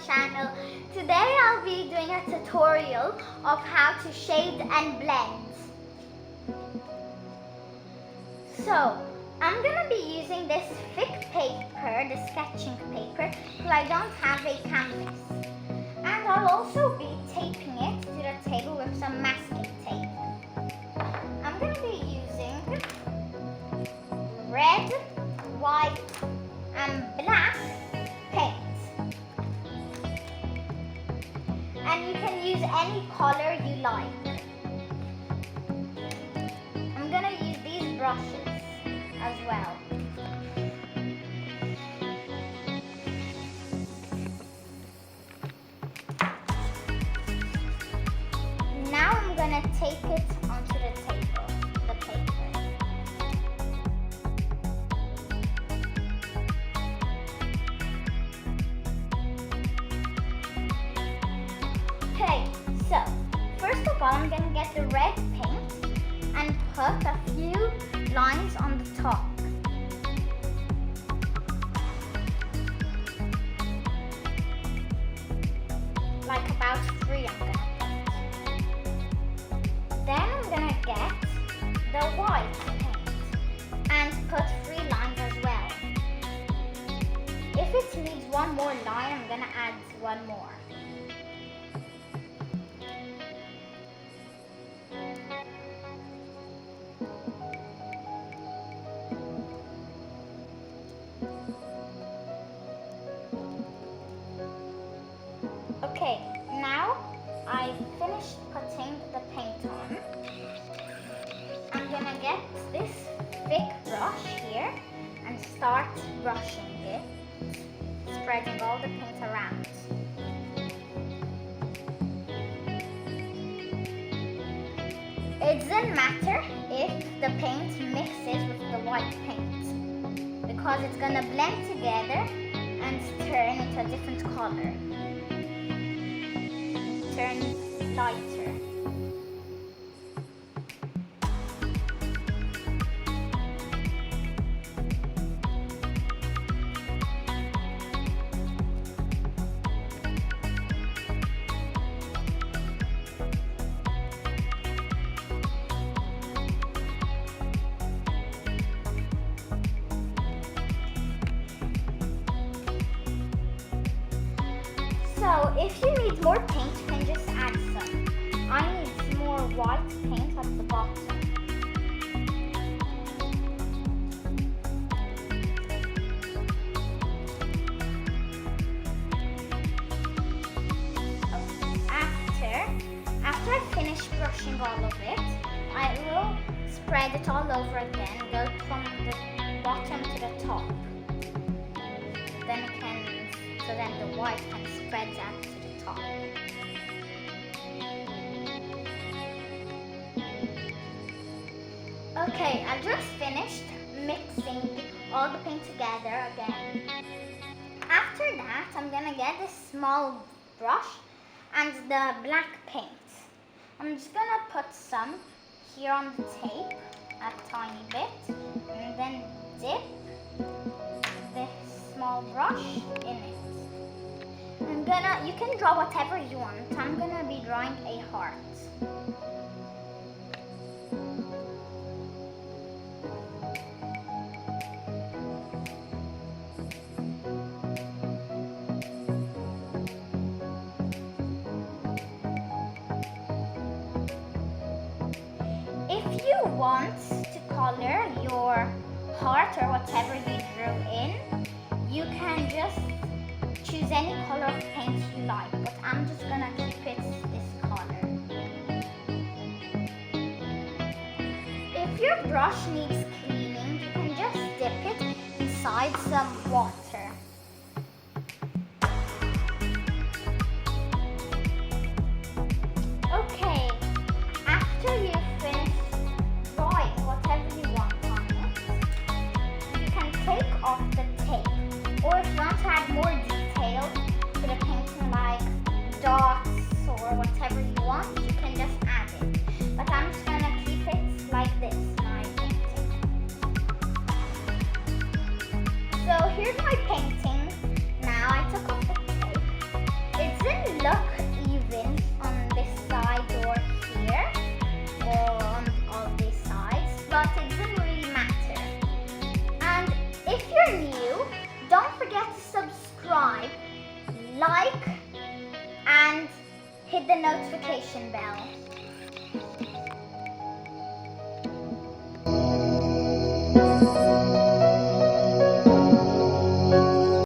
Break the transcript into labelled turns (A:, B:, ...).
A: channel. Today I'll be doing a tutorial of how to shade and blend. So I'm gonna be using this thick paper, the sketching paper, because I don't have a canvas. And I'll also be taping it to the table with some masking tape. I'm gonna be using red, white, and black paint. And you can use any color you like. I'm gonna use these brushes as well. Now I'm gonna tape it onto the table, the paper. Okay, so first of all, I'm gonna get the red paint and put a few lines on the top. Like about 3 I'm gonna put. Then I'm gonna get the white paint and put 3 lines as well. If it needs one more line, I'm gonna add one more. Okay, now I finished putting the paint on. I'm gonna get this thick brush here and start brushing it, spreading all the paint around. It doesn't matter if the paint mixes with the white paint, because it's gonna blend together and turn into a different color. Turn lighter. So if you need more paint, you can just add some. I need more white paint at the bottom. After I finish brushing all of it, I will spread it all over again, go from the bottom to the top. Then the white can spread out to the top. Okay, I just finished mixing all the paint together again. After that, I'm gonna get this small brush and the black paint. I'm just gonna put some here on the tape, a tiny bit, and then dip this small brush in it. You can draw whatever you want. I'm gonna be drawing a heart. If you want to color your heart or whatever you drew in, you can just choose any color of paint you like, but I'm just gonna keep it this color. If your brush needs cleaning, you can just dip it inside some water. Okay, after you finish drawing whatever you want on it, you can take off the tape, or if you want to add more detail to the painting, like dots or whatever you want, you can just add it. But I'm just gonna keep it like this, my painting. So here's my look even on this side or here or on all these sides, but it doesn't really matter. And if you're new, don't forget to subscribe, like, and hit the notification bell.